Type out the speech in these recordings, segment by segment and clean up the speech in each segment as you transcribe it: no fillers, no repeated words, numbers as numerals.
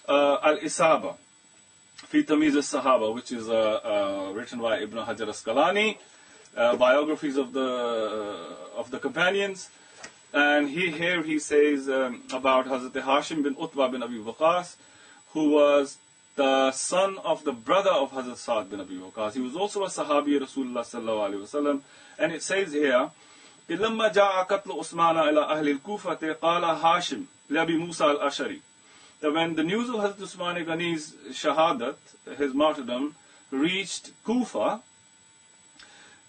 Al-Isaba fi Tamyiz al-Sahaba, which is written by Ibn Hajar Asqalani, biographies of the companions. And here he says about Hazrat Hashim bin Utbah bin Abi Waqas, who was the son of the brother of Hazrat Sa'd bin Abi Waqas. He was also a Sahabi Rasulullah sallallahu alaihi wasallam. And it says here, لما جاء قتل عثمان إلى أهل الكوفة قال هاشم لأبي موسى الأشعري. That when the news of Hazrat Usman Ghani's shahadat, his martyrdom, reached Kufa,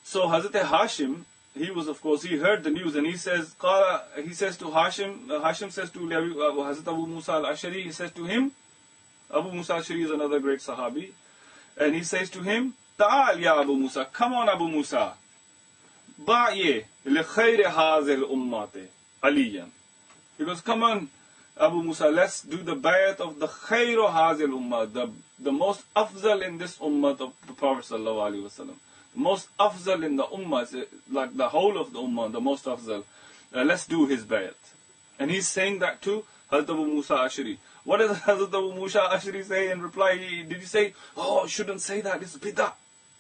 so Hazrat Hashim, he was, of course, he heard the news, and he says to Hashim, Hashim says to Hazrat Abu Musa al-Ashari, he says to him, Abu Musa al-Ashari is another great Sahabi, and he says to him, Ta'al ya Abu Musa, come on Abu Musa, Ba'ye li khayri hazil ummate aliyan. He goes, come on Abu Musa, let's do the bayat of the khayru hazil ummah, the most afzal in this ummah of the Prophet sallallahu alaihi wasallam. Most afzal in the ummah, like the whole of the ummah, the most afzal. Let's do his bayat. And he's saying that to Hazrat Abu Musa Ashari. What does Hazrat Abu Musa Ashari say in reply? Did he say, oh, shouldn't say that, it's bid'ah.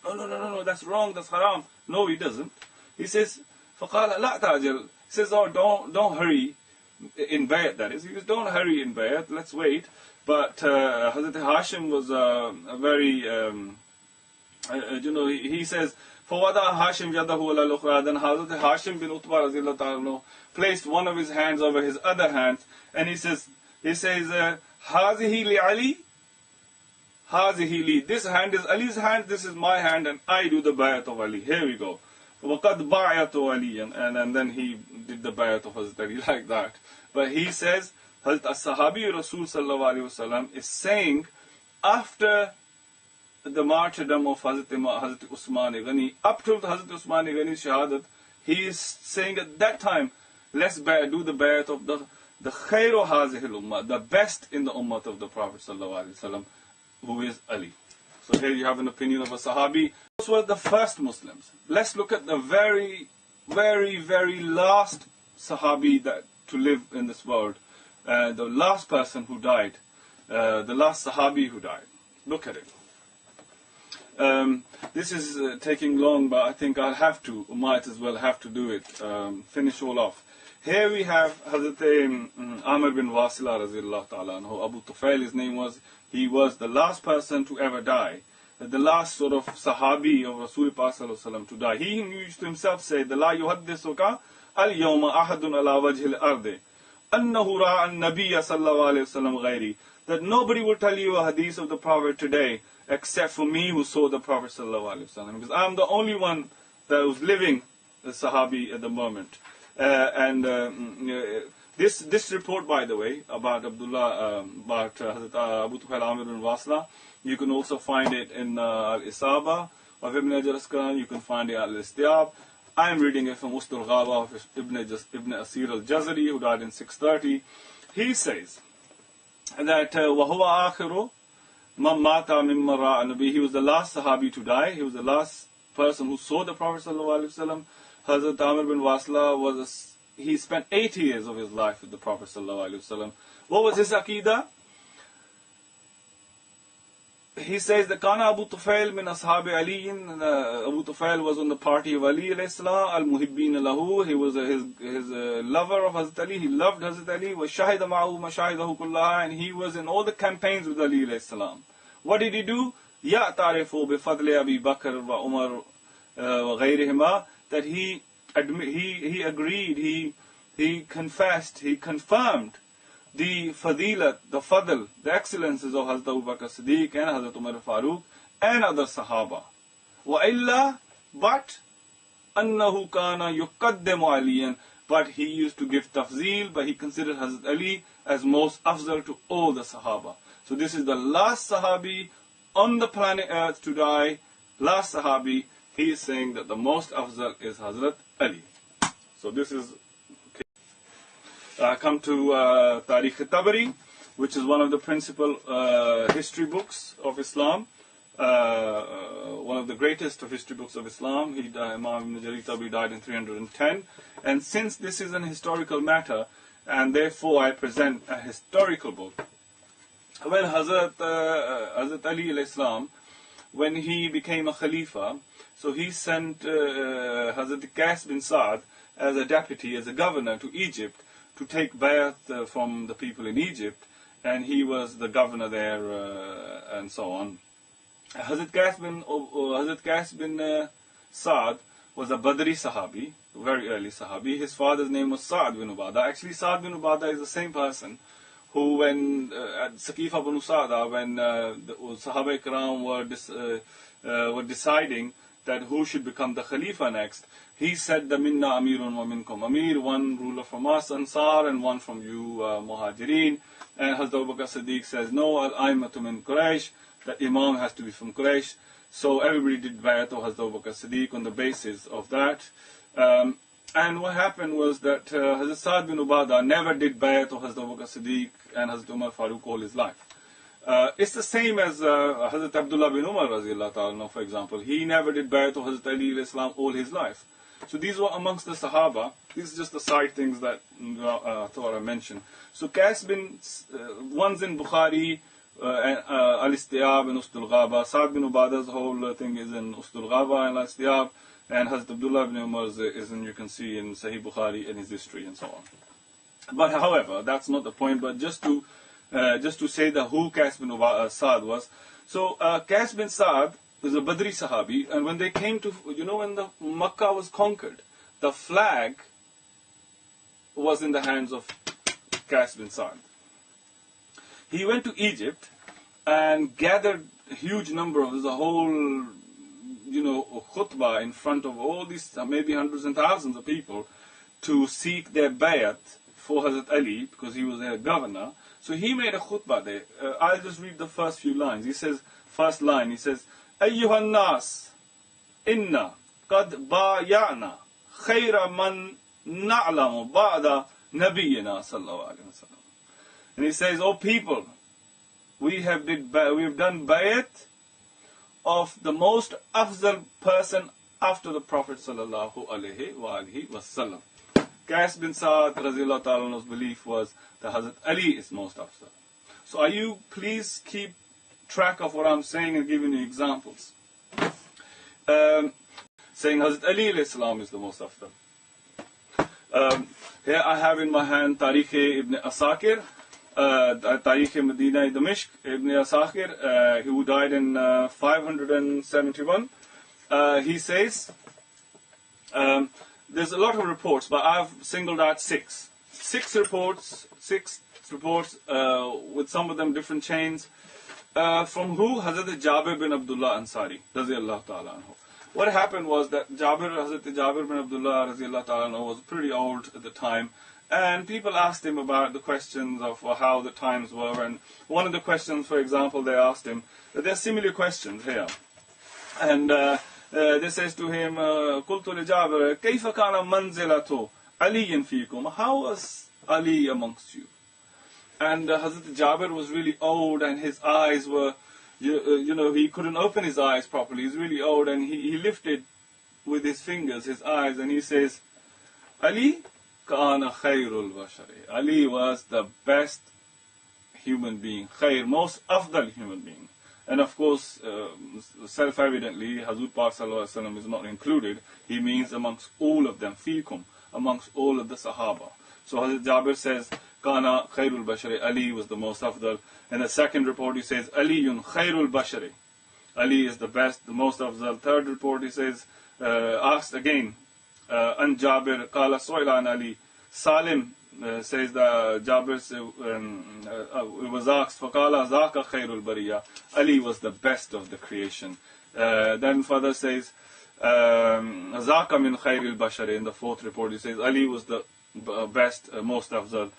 No, that's wrong, that's haram. No, he doesn't. He says, فَقَالَ لَا تَعْجَلْ. He says, oh, don't hurry in bayat, that is. He says, don't hurry in bayat, let's wait. But Hazrat Hashim was a very... he says, فَوَضَعَ هَاشِمْ يَدَهُ عَلَى الْأُخْرَى. Then Hazrat Hashim bin Utbah radiallahu ta'ala placed one of his hands over his other hand, and he says, هَذِهِ لِعَلِي هَذِهِ لِي. This hand is Ali's hand, this is my hand, and I do the bayat of Ali. Here we go. وَقَدْ بَعْيَةُ عَلِيًّا. And then he did the bayat of Hazrat Ali like that. But he says, Hazrat As-Sahabi Rasul sallallahu alayhi wasallam is saying, after the martyrdom of Hazrat Usman Ghani, up till Hazrat Usman Ghani's shahadat, he is saying at that time, let's do the bayat of the khayru hazihil ummah, the best in the ummah of the Prophet sallallahu alaihi wasallam, who is Ali. So here you have an opinion of a Sahabi. Those were the first Muslims. Let's look at the very, very, very last Sahabi to live in this world. The last person who died. The last Sahabi who died. Look at it. This is taking long, but I think might as well have to do it. Finish all off. Here we have Hazrat Amr bin Wasila radiallahu ta'ala anhu. Abu Tufail, his name was. He was the last person to ever die. The last sort of Sahabi of Rasul Sallallahu to die. He used to himself say, La yuhaddisuka al-yawma ahadun ala wajhil ardi annahu ra'a an-nabiyya sallallahu alayhi wa sallam ghayri. That nobody will tell you a hadith of the Prophet today except for me who saw the Prophet sallallahu alaihi wasallam, because I'm the only one that was living the Sahabi at the moment. This report, by the way, about Hazrat Abu Tufail Amir bin Wasla, you can also find it in Al-Isaba of Ibn Hajar Asqalani. You can find it at Al-Istiyab. I am reading it from Ustul Ghaba of Ibn Asir al-Jazari, who died in 630. He says that وَهُوَ آخِرُ مَنْ مَاتَ مِمَّنْ رَأَى النَّبِيَّ. He was the last Sahabi to die. He was the last person who saw the Prophet sallallahu alaihi wasallam. Hazrat Amr bin Wasla he spent 80 years of his life with the Prophet sallallahu alaihi wasallam. What was his aqidah? He says that Kana Abu Tufail min ashabi Ali. Abu Tufail was on the party of Ali alayhi salam, al-muhibbin lahu. He was his lover of Hazrat Ali. He loved Hazrat Ali. Was shahida ma'ahu mashahidahu kullaha, and he was in all the campaigns with Ali alayhi salam. What did he do? Ya ta'rifu bi fadli Abi Bakr wa Umar wa ghayrihima. That he agreed, he confessed, he confirmed the fadilat, the fadl, the excellences of Hazrat Abu Bakr Siddiq and Hazrat Umar Farooq and other Sahaba. وَإِلَّا but أَنَّهُ كَانَ يُقَدَّمُ عَلِيًّا. But he used to give tafzeel, but he considered Hazrat Ali as most afzal to all the Sahaba. So this is the last Sahabi on the planet Earth to die, last Sahabi. He is saying that the most afzal is Hazrat Ali. So this is come to Tarikh al-Tabari, which is one of the principal history books of Islam, one of the greatest of history books of Islam. Imam Ibn Jarir Tabari died in 310. And since this is an historical matter, and therefore I present a historical book, when Hazrat Ali al-Islam, when he became a Khalifa, so he sent Hazrat Qais bin Sa'd as a deputy, as a governor to Egypt to take bayat from the people in Egypt, and he was the governor there and so on. Hazrat Qais bin Sa'd was a Badri Sahabi, very early Sahabi. His father's name was Sa'd bin Ubadah. Actually, Sa'd bin Ubadah is the same person who, when at Saqifa Banu Sa'da, when the Sahaba Ikram were deciding that who should become the Khalifa next, he said, "The minna amirun wa minkum." Amir, one ruler from us, Ansar, and one from you, Muhajirin. And Hazrat Abu Bakr Siddiq says, "No, al-aimatu min Quraysh." The Imam has to be from Quraysh. So everybody did bayat of Hazrat Abu Bakr Siddiq on the basis of that. And what happened was that Hazrat Sa'd bin Ubadah never did bayat of Hazrat Abu Bakr Siddiq and Hazrat Umar Farooq all his life. It's the same as Hazrat Abdullah bin Umar, radiallahu ta'ala, for example. He never did bayat of Hazrat Ali al-Islam all his life. So these were amongst the Sahaba. These are just the side things that I thought I mentioned. So Qais bin, one's in Bukhari, Al-Istiyab and Ustul Ghaba. Sa'd bin Ubadah's whole thing is in Ustul Ghaba and Al-Istiyab. And Hazrat Abdullah ibn Umar is in, you can see in Sahih Bukhari and his history and so on. But however, that's not the point. But just to say that who Qais bin Sa'd was. So Qais bin Sa'd was a Badri Sahabi, and when they came to, when the Makkah was conquered, the flag was in the hands of Qais bin Sa'd. He went to Egypt and gathered a huge number of, there's a whole khutbah in front of all these, maybe hundreds and thousands of people, to seek their bayat for Hazrat Ali, because he was their governor. So he made a khutbah there. I'll just read the first few lines. He says, first line, he says, "Ayyuhan nas, inna qad baya'na khayra man na'lamu ba'da nabiyyina sallallahu alayhi wa sallam." And he says, "Oh people, we have done bayat of the most afzal person after the Prophet sallallahu alaihi wasallam." Qais bin Sa'd radiyallahu ta'ala's belief was that Hazrat Ali is most afzal. So are you, please keep track of what I'm saying and giving you examples. Saying Hazrat Ali alayhi salam is the most afzal. Here I have in my hand Tarikh ibn Asakir, Tarikh Medina Damishq ibn Asakir, who died in 571. He says, there's a lot of reports, but I've singled out six reports with some of them different chains. From who? Hazrat Jabir bin Abdullah Ansari, radiallahu ta'ala anhu. What happened was that Hazrat Jabir bin Abdullah radiallahu ta'ala anhu was pretty old at the time, and people asked him about the questions of how the times were. And one of the questions, for example, they asked him, there are similar questions here, and they says to him, "Qultu li Jabir, kayfa kana manzilatu aliyin fikum?" How was Ali amongst you? And Hazrat Jabir was really old, and his eyes were, he couldn't open his eyes properly. He's really old, and he lifted with his fingers his eyes, and he says, "Ali kana khayrul bashari." Ali was the best human being, khayr, most afdal human being. And of course, self-evidently, Hazrat Pak Sallallahu Alaihi Wasallam is not included. He means amongst all of them, fikum, amongst all of the Sahaba. So Hazrat Jabir says, "Kana khairul bashari." Ali was the most afdal. And the second report he says, "Aliyun khairul bashari." Ali is the best, the most afdal. Third report he says, asked again, "An Jabir qala su'ila an Ali." Salim says that Jabir was asked, "Faqala zaka khairul bariya." Ali was the best of the creation. Then further says, "Zaka min khairil bashari." In the fourth report it says, Ali was the best, most afdal.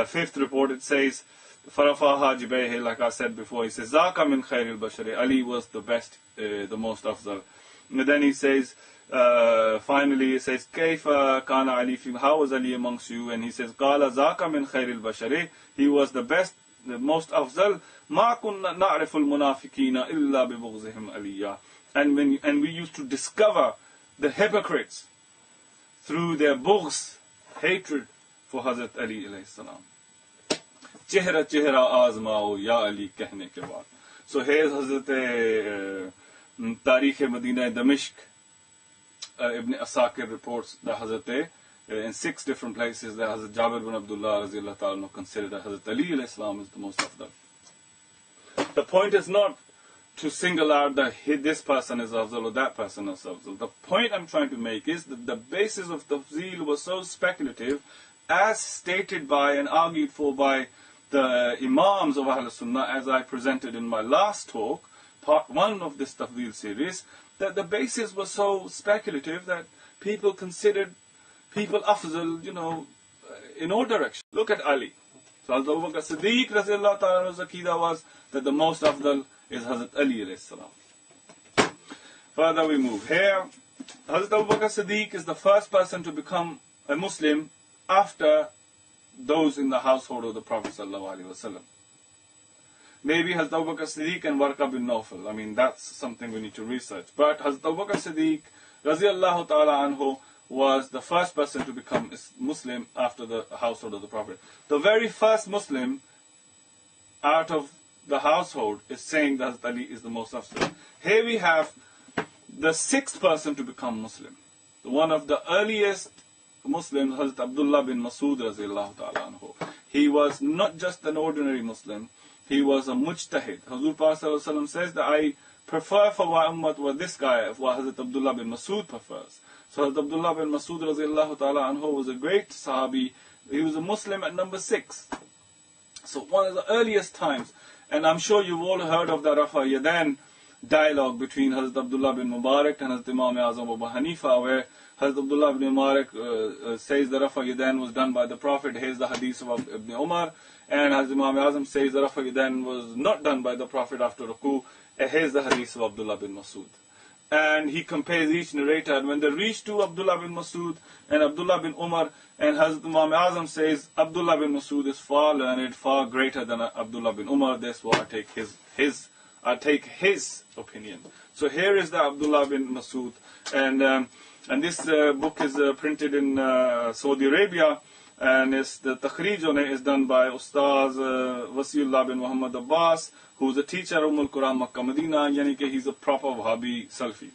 Fifth report it says, "Farafaha jibayhi," like I said before, he says, "Zaka min khairil bashari." Ali was the best, the most afdal. And then he says, finally he says, "Kayfa kana Ali fi," how was Ali amongst you? And he says, "Qala zaka min khairil bashari." He was the best, the most afdal. "Ma kunna na'riful munafiqina illa bi bughzihim aliyya." And we used to discover the hypocrites through their bughz, hatred for Hazrat Ali alayhi salam. चेहरा चेहरा आजमाओ या अली कहने के बाद. So here's Hazrat Tarikh Medina Damishq. Ibn Asakir reports that Hazrat in 6 different places that Hazrat Jabir bin Abdullah radiallahu ta'ala considered that Hazrat Ali alayhi salam is the most afdal. The point is not to single out that this person is afdal or that person is afdal. The point I'm trying to make is that the basis of tafzeel was so speculative, as stated by and argued for by the Imams of Ahl Sunnah, as I presented in my last talk, part 1 of this tafzeel series, that the basis was so speculative that people considered people afzal, in all directions. Look at Ali. So Hazrat Abu Bakr Siddiq radiallahu ta'ala's aqidah was that the most afdal is Hazrat Ali alayhi salam. Further we move. Here, Hazrat Abu Bakr Siddiq is the first person to become a Muslim after those in the household of the Prophet sallallahu alaihi wasallam. Maybe Hazrat Abu Bakr Siddiq and Warqa bin Nawfal. I mean, that's something we need to research. But Hazrat Abu Bakr Siddiq radiallahu ta'ala anhu was the first person to become Muslim after the household of the Prophet. The very first Muslim out of the household is saying that Hazrat Ali is the most afdal. Here we have the 6th person to become Muslim. One of the earliest Muslims, Hazrat Abdullah bin Masud radiallahu ta'ala anhu. He was not just an ordinary Muslim, he was a mujtahid. Hazur Prophet says that I prefer for my ummah what this guy, what Hazrat Abdullah bin Masud prefers. So Hazrat Abdullah bin Masud radiallahu ta'ala anhu was a great Sahabi. He was a Muslim at number 6. So one of the earliest times, and I'm sure you've all heard of the Rafa Yadan dialogue between Hazrat Abdullah bin Mubarak and Hazrat Imam Azam Abu Hanifa, where Hazrat Abdullah bin Mubarak says the Rafa Yadan was done by the Prophet. Here's the hadith of Ibn Umar. And Hazrat Imam Azam says the Rafa Yadan was not done by the Prophet after Ruku. Here's the hadith of Abdullah bin Masud. And he compares each narrator. And when they reach to Abdullah bin Masud and Abdullah bin Umar, and Hazrat Imam Azam says Abdullah bin Masud is far learned, far greater than Abdullah bin Umar. Therefore, I take his opinion. So here is the Abdullah bin Masud, and this book is printed in Saudi Arabia, and the takhrij on it is done by Ustaz Wasiullah bin Muhammad Abbas, who is a teacher of Quran Makkah Medina, yani ke he's a proper Wahhabi Salafi.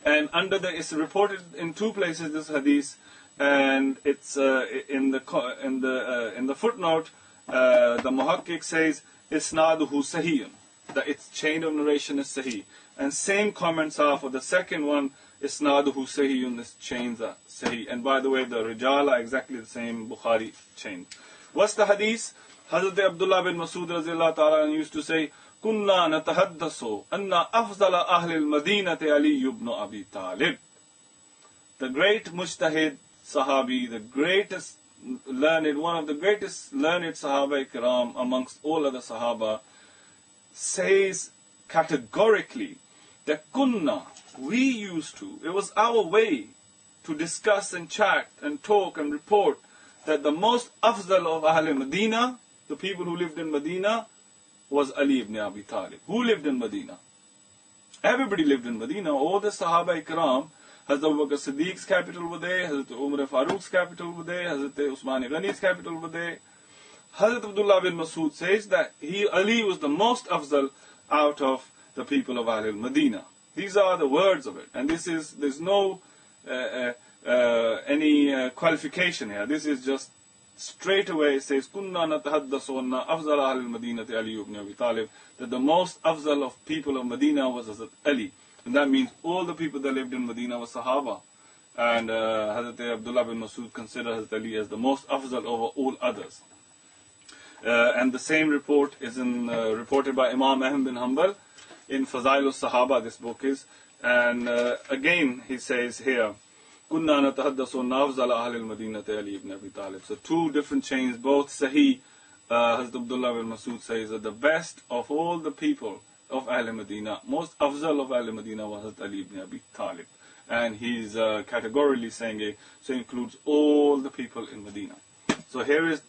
And it's reported in 2 places, this hadith, and it's in the footnote, the Muhakkik says isnaduhu sahihun, that its chain of narration is sahih. And same comments are for the second one, isnaduhu sahihun, this chains are sahih. And by the way, the rijal are exactly the same Bukhari chain. What's the hadith? Hazrat Abdullah bin Masud radiallahu ta'ala used to say, Kunna natahaddasu anna afzala ahli al-Madinati Ali ibn Abi Talib. The great mujtahid Sahabi, the greatest learned, one of the greatest learned Sahaba Ikram amongst all other Sahaba, says categorically that kunna, we used to, it was our way to discuss and chat and talk and report that the most afzal of Ahl Medina, the people who lived in Medina, was Ali ibn Abi Talib. Who lived in Medina? Everybody lived in Medina. All the Sahaba Ikram, Hazrat Abu Bakr Siddiq's capital were there, Hazrat Umar Farooq's capital were there, Hazrat Usman Ghani's capital were there. Hazrat Abdullah bin Masud says that Ali was the most afzal out of the people of Ahl Medina. These are the words of it, and there's no any qualification here. This is just straight away. It says kunna natahaddasu anna afzal Ahl Madinati Ali ibn Abi Talib, that the most afzal of people of Medina was Hazrat Ali, and that means all the people that lived in Medina were Sahaba, and Hazrat Abdullah bin Masud considered Hazrat Ali as the most afzal over all others. And the same report is reported by Imam Ahmad bin Hanbal in Fazailus Sahaba, this book is, and again he says here, Kunna natahaddasu nafzal Ahl al-Madinati Ali ibn Abi Talib. So 2 different chains, both Sahih. Hazrat Abdullah bin Masud says that the best of all the people of Ahl Medina, most afzal of Ahl Medina was Hazrat Ali ibn Abi Talib. And he's categorically saying it, so includes all the people in Medina. So here is